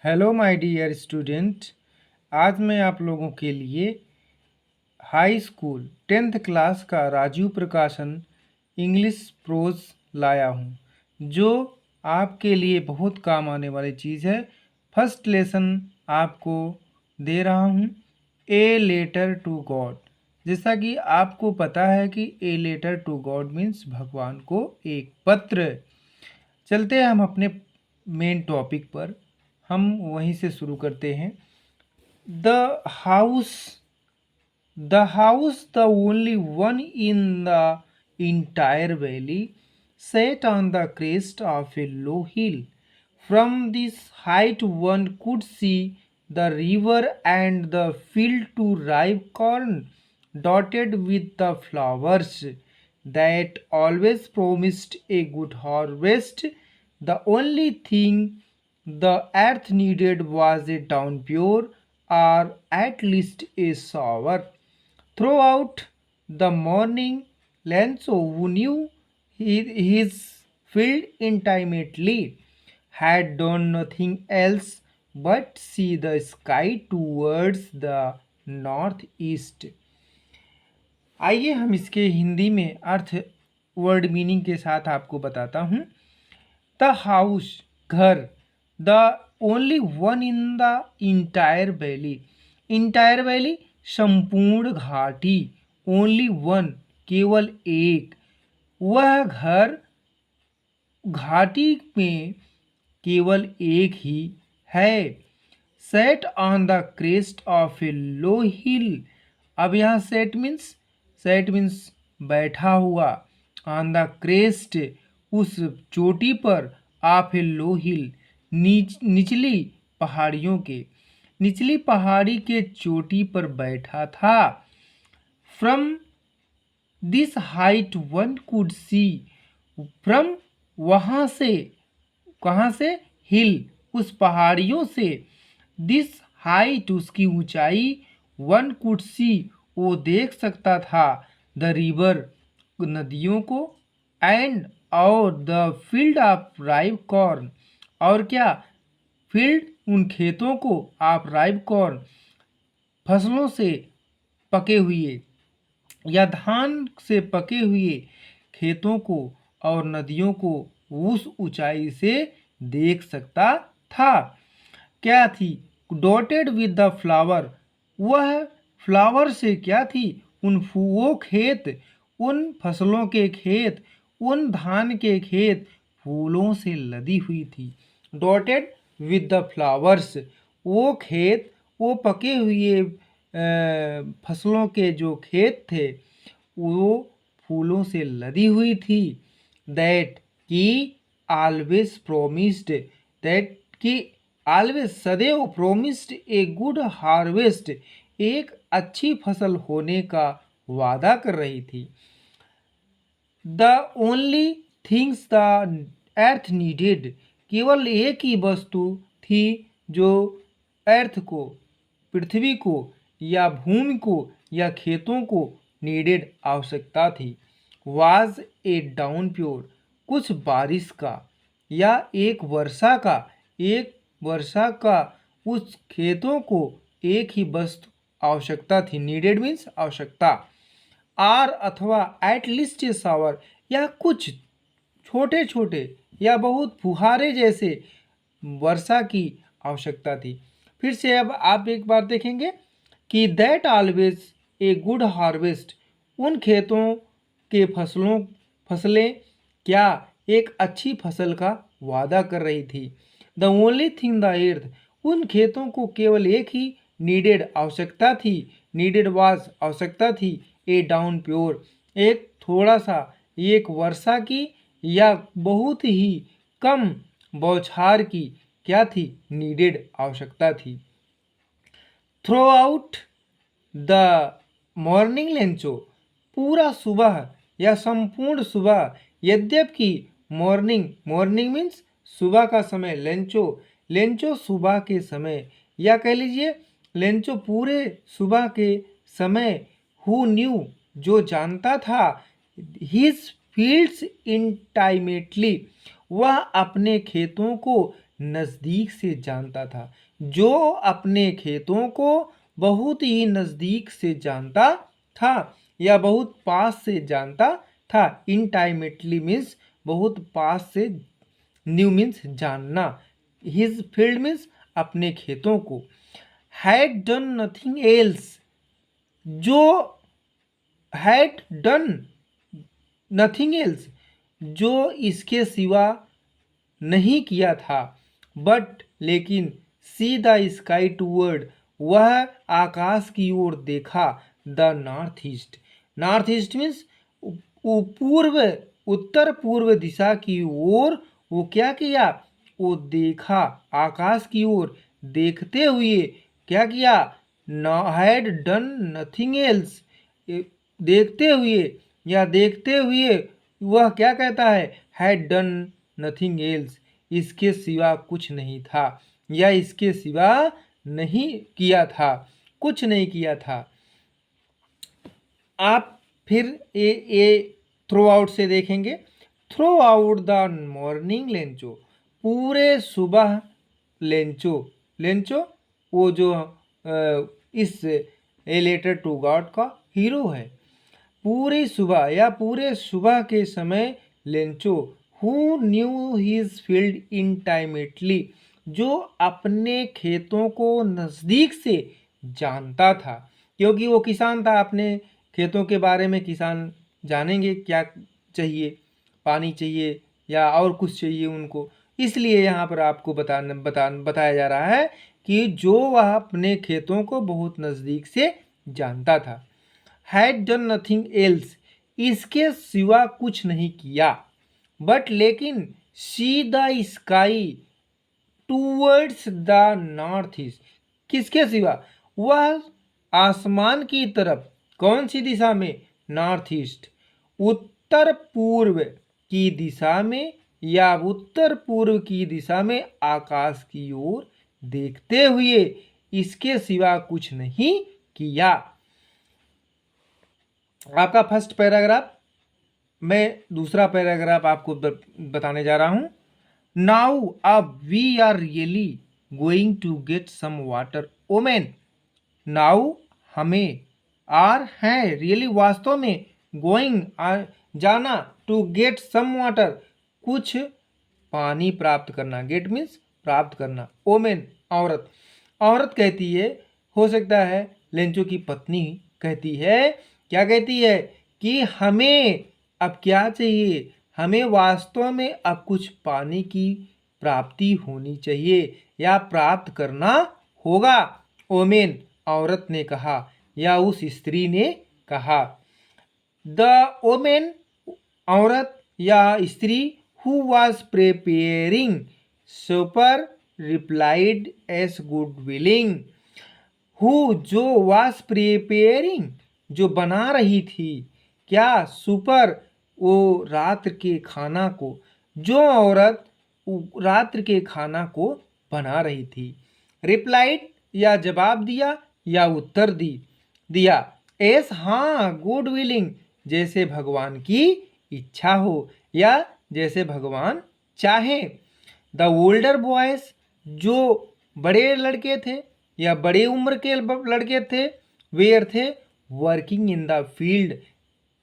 Hello my dear student. आज मैं आप लोगों के लिए हाई स्कूल 10th क्लास का राजीव प्रकाशन इंग्लिश प्रोज लाया हूँ, जो आपके लिए बहुत काम आने वाली चीज़ है। फर्स्ट लेसन आपको दे रहा हूँ, ए लेटर टू गॉड। जैसा कि आपको पता है कि a letter to God means भगवान को एक पत्र। चलते हैं हम अपने मेन टॉपिक पर, हम वहीं से शुरू करते हैं। The house the house, the only one in the entire valley, sat on the crest of a low hill. From this height one could see the river and the field to ripe corn, dotted with the flowers that always promised a good harvest. The only thing the earth needed was a downpour, or at least a shower. Throughout the morning, Lenzo, who knew his field intimately, had done nothing else but see the sky towards the northeast. आइए हम इसके हिंदी में अर्थ word meaning के साथ आपको बताता हूँ। The house घर, the only one in the entire valley, entire valley संपूर्ण घाटी, ओनली वन केवल एक, वह घर घाटी में केवल एक ही है। Set on the crest of a low hill, अब यहाँ सेट मीन्स बैठा हुआ, ऑन द क्रेस्ट उस चोटी पर, ऑफ ए लो हिल निचली पहाड़ियों के, निचली पहाड़ी के चोटी पर बैठा था। From this height one could see, from वहाँ से, कहाँ से, हिल उस पहाड़ियों से, दिस हाइट उसकी ऊंचाई, वन कुड सी वो देख सकता था, द रिवर नदियों को, एंड और the field of ripe corn, और क्या, फील्ड उन खेतों को, ऑफ राइप कॉर्न फसलों से पके हुए या धान से पके हुए खेतों को और नदियों को उस ऊंचाई से देख सकता था। क्या थी, डॉटेड विद द फ्लावर, वह फ्लावर से क्या थी, वो खेत, उन फसलों के खेत, उन धान के खेत फूलों से लदी हुई थी। डॉटेड विद द फ्लावर्स, वो खेत, वो पके हुए फसलों के जो खेत थे वो फूलों से लदी हुई थी। दैट की ऑलवेज प्रोमिस्ड, दैट की ऑलवेज सदैव प्रोमिस्ड ए गुड हार्वेस्ट, एक अच्छी फसल होने का वादा कर रही थी। The only things the earth needed, केवल एक ही वस्तु थी जो अर्थ को, पृथ्वी को या भूमि को या खेतों को नीडेड आवश्यकता थी। वाज ए डाउन प्योर, कुछ बारिश का या एक वर्षा का उस खेतों को एक ही वस्तु आवश्यकता थी। नीडेड मीन्स आवश्यकता। आर अथवा एट लीस्ट ए शावर, या कुछ छोटे छोटे या बहुत फुहारे जैसे वर्षा की आवश्यकता थी। फिर से अब आप एक बार देखेंगे कि that always a good harvest, उन खेतों के फसलें क्या एक अच्छी फसल का वादा कर रही थी। The only thing the earth, उन खेतों को केवल एक ही नीडेड आवश्यकता थी, नीडेड वाज आवश्यकता थी, ए डाउन प्योर, एक थोड़ा सा, एक वर्षा की या बहुत ही कम बौछार की क्या थी, नीडेड आवश्यकता थी। Throughout the morning Lencho, पूरा सुबह या संपूर्ण सुबह, यद्यपि मॉर्निंग मीन्स सुबह का समय, लेंचो सुबह के समय, या कह लीजिए लेंचो पूरे सुबह के समय, हु न्यू जो जानता था, हिज फील्ड्स इंटाइमेटली, वह अपने खेतों को नज़दीक से जानता था, जो अपने खेतों को बहुत ही नज़दीक से जानता था या बहुत पास से जानता था। इंटाइमेटली मीन्स बहुत पास से, न्यू मीन्स जानना, हिज फील्ड मीन्स अपने खेतों को। हैड डन नथिंग एल्स, जो हैड डन नथिंग एल्स, जो इसके सिवा नहीं किया था। बट लेकिन सी द स्काई टूवर्ड, वह आकाश की ओर देखा। The north east, north east means पूर्व, उत्तर पूर्व दिशा की ओर वो क्या किया, वो देखा, आकाश की ओर देखते हुए क्या किया, हैड डन नथिंग एल्स, देखते हुए या देखते हुए वह क्या कहता है, हैड डन नथिंग एल्स, इसके सिवा कुछ नहीं था या इसके सिवा नहीं किया था, कुछ नहीं किया था। आप फिर ये थ्रो आउट से देखेंगे। Throughout the morning Lencho, पूरे सुबह लेंचो, लेंचो वो जो इस ए लेटर टू गॉड का हीरो है। पूरी सुबह या पूरे सुबह के समय Lencho, who knew his field intimately, जो अपने खेतों को नज़दीक से जानता था, क्योंकि वो किसान था, अपने खेतों के बारे में किसान जानेंगे क्या चाहिए, पानी चाहिए या और कुछ चाहिए उनको, इसलिए यहाँ पर आपको बताया जा रहा है कि जो वह अपने खेतों को बहुत नज़दीक से जानता था। हैड डन नथिंग एल्स, इसके सिवा कुछ नहीं किया। बट लेकिन see the sky towards the north east, किसके सिवा, वह आसमान की तरफ, कौन सी दिशा में, नॉर्थ ईस्ट, उत्तर पूर्व की दिशा में या उत्तर पूर्व की दिशा में आकाश की ओर देखते हुए इसके सिवा कुछ नहीं किया। आपका फर्स्ट पैराग्राफ, मैं दूसरा पैराग्राफ आपको बताने जा रहा हूं। नाउ अब we are really going to get some water woman, now हमें, आर हैं रियली वास्तव में, गोइंग जाना, टू गेट सम वाटर कुछ पानी प्राप्त करना, गेट मीन्स प्राप्त करना, ओमेन औरत, औरत कहती है, हो सकता है लेंचो की पत्नी कहती है, क्या कहती है कि हमें अब क्या चाहिए, हमें वास्तव में अब कुछ पानी की प्राप्ति होनी चाहिए या प्राप्त करना होगा। ओमेन औरत ने कहा या उस स्त्री ने कहा। द ओमेन औरत या स्त्री, who was preparing super replied S good willing, who जो वाज प्रिपेयरिंग जो बना रही थी, क्या, सुपर वो रात्र के खाना को, जो औरत रात्र के खाना को बना रही थी। रिप्लाइड या जवाब दिया या उत्तर दिया। एस हाँ, गुड विलिंग जैसे भगवान की इच्छा हो या जैसे भगवान चाहे। द ओल्डर बॉयज जो बड़े लड़के थे या बड़े उम्र के लड़के थे, वेयर थे, वर्किंग इन द फील्ड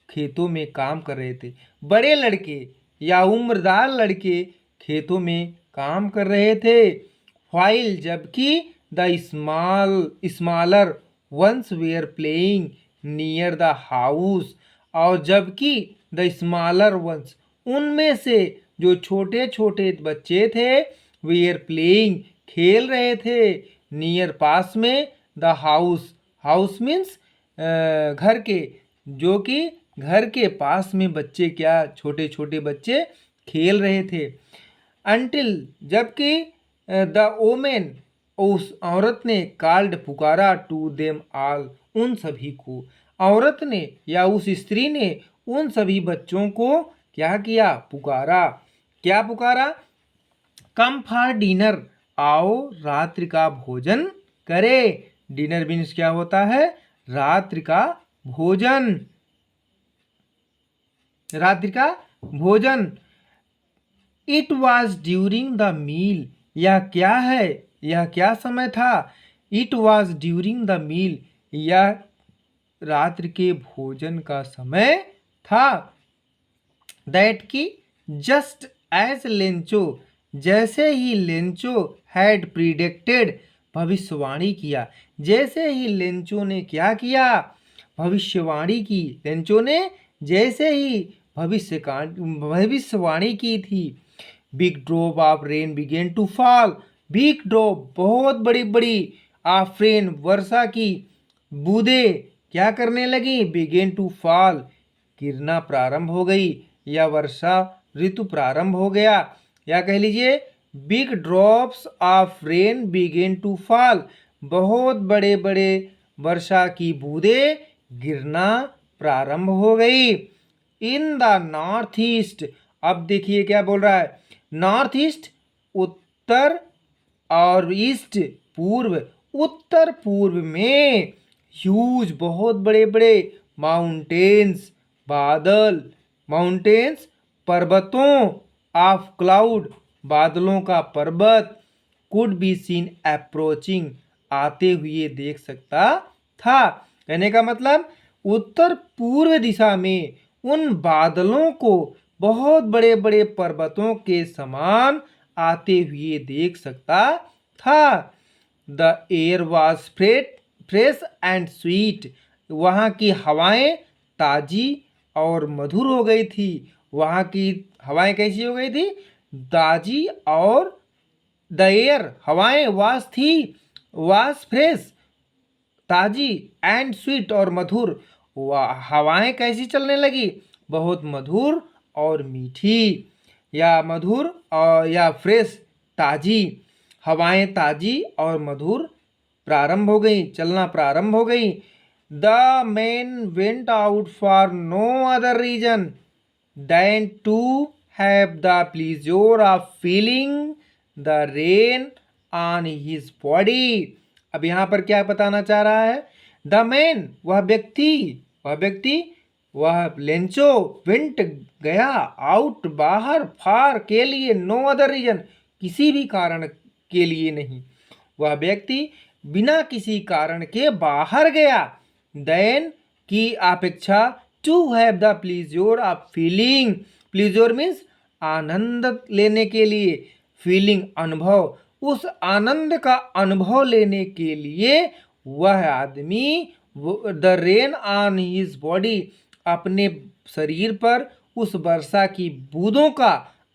खेतों में काम कर रहे थे। बड़े लड़के या उम्रदार लड़के खेतों में काम कर रहे थे। व्हाइल जबकि the smaller ones were playing near the house, और जबकि द स्मॉलर वंस उनमें से जो छोटे छोटे बच्चे थे, वेयर प्लेइंग खेल रहे थे, नियर पास में, द हाउस, हाउस मीन्स घर के, जो कि घर के पास में बच्चे क्या, छोटे छोटे बच्चे खेल रहे थे। अंटिल जबकि द ओमेन उस औरत ने कॉल्ड पुकारा टू देम ऑल उन सभी को, औरत ने या उस स्त्री ने उन सभी बच्चों को क्या किया, पुकारा। क्या पुकारा, कम फॉर डिनर, आओ रात्रि का भोजन करे। डिनर मीन्स क्या होता है, रात्रि का भोजन, रात्रि का भोजन। It was during the meal, यह क्या है, यह क्या समय था। It was during the meal, यह रात्रि के भोजन का समय था। दैट की जस्ट एज लेंचो, जैसे ही लेंचो हैड प्रिडिक्टेड, भविष्यवाणी किया। जैसे ही लेंचो ने क्या किया, भविष्यवाणी की। लेंचो ने जैसे ही भविष्यवाणी की थी। Big drop of rain began to fall, big drop बहुत बड़ी बड़ी, ऑफ रेन वर्षा की, बूंदे क्या करने लगी, बिगेन टू फॉल गिरना प्रारंभ हो गई, या वर्षा ऋतु प्रारंभ हो गया। या कह लीजिए big drops of rain began to fall, बहुत बड़े बड़े वर्षा की बूंदे गिरना प्रारंभ हो गई। इन द नॉर्थ ईस्ट, अब देखिए क्या बोल रहा है, नॉर्थ ईस्ट उत्तर और ईस्ट पूर्व, उत्तर पूर्व में ह्यूज बहुत बड़े बड़े माउंटेन्स बादल, माउंटेन्स पर्वतों, ऑफ क्लाउड बादलों का पर्वत, कुड बी सीन अप्रोचिंग आते हुए देख सकता था। कहने का मतलब उत्तर पूर्व दिशा में उन बादलों को बहुत बड़े बड़े पर्वतों के समान आते हुए देख सकता था। The air was fresh and sweet, वहाँ की हवाएं ताजी और मधुर हो गई थी। वहाँ की हवाएं कैसी हो गई थी, ताजी और द एयर हवाएं वास थी, वास फ्रेश ताजी, एंड स्वीट और मधुर, हवाएं कैसी चलने लगी, बहुत मधुर और मीठी, या मधुर और या फ्रेश ताजी, हवाएं ताजी और मधुर प्रारंभ हो गई, चलना प्रारंभ हो गई। The man went out for no other reason than to have the pleasure of feeling the rain on his body. अब यहाँ पर क्या बताना चाह रहा है, द मैन वह व्यक्ति वह लेंचो वेंट गया, आउट बाहर, फार के लिए, नो अदर रीजन किसी भी कारण के लिए नहीं, वह व्यक्ति बिना किसी कारण के बाहर गया, देन की अपेक्षा, to have the pleasure of feeling, pleasure means आनंद लेने के लिए, फीलिंग अनुभव, उस आनंद का अनुभव लेने के लिए वह आदमी the rain on his body, अपने शरीर पर उस वर्षा की बूंदों का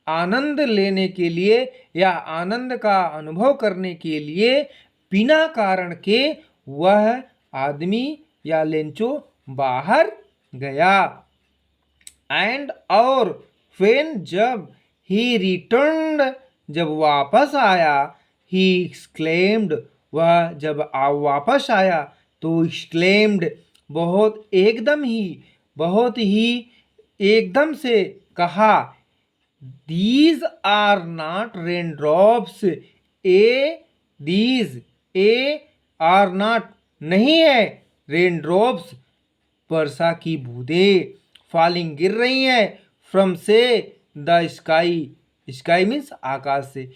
आनंद लेने के लिए या आनंद का अनुभव करने के लिए बिना कारण के वह आदमी या लेंचो बाहर गया। एंड और व्हेन जब ही रिटर्न्ड जब वापस आया, ही एक्सक्लेम्ड वह जब वापस आया तो एक्सक्लेम्ड बहुत ही एकदम से कहा, these are not raindrops, these are not नहीं है, रेन ड्रॉप्स वर्षा की बूंदे, फॉलिंग गिर रही हैं, फ्रॉम से द स्काई, स्काई मीन्स आकाश से,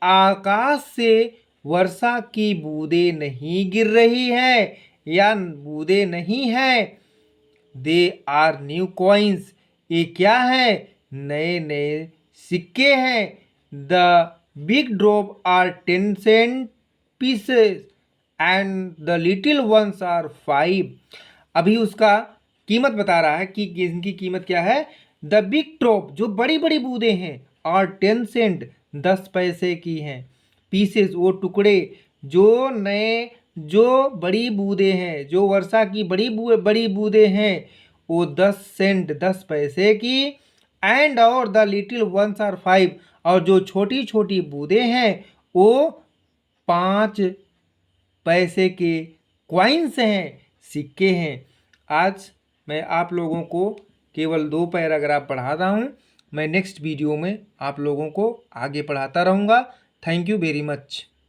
आकाश से वर्षा की बूंदे नहीं गिर रही है या बूंदे नहीं है। दे आर न्यू कॉइन्स, ये क्या है, नए नए सिक्के हैं। The big drop are 10 cent pieces and the little ones are 5। अभी उसका कीमत बता रहा है कि इनकी कीमत क्या है। द बिग ड्रॉप जो बड़ी बड़ी बूंदे हैं, और 10 सेंट 10 पैसे की हैं, पीसेस वो टुकड़े, जो नए जो बड़ी बूंदे हैं, जो वर्षा की बड़ी बूंदे हैं वो 10 सेंट 10 पैसे की, एंड और द लिटिल वंस आर 5, और जो छोटी छोटी बूंदे हैं वो 5 पैसे के क्वाइंस हैं, सिक्के हैं। आज मैं आप लोगों को केवल 2 पैराग्राफ पढ़ाता हूँ। मैं नेक्स्ट वीडियो में आप लोगों को आगे पढ़ाता रहूँगा। Thank you very much.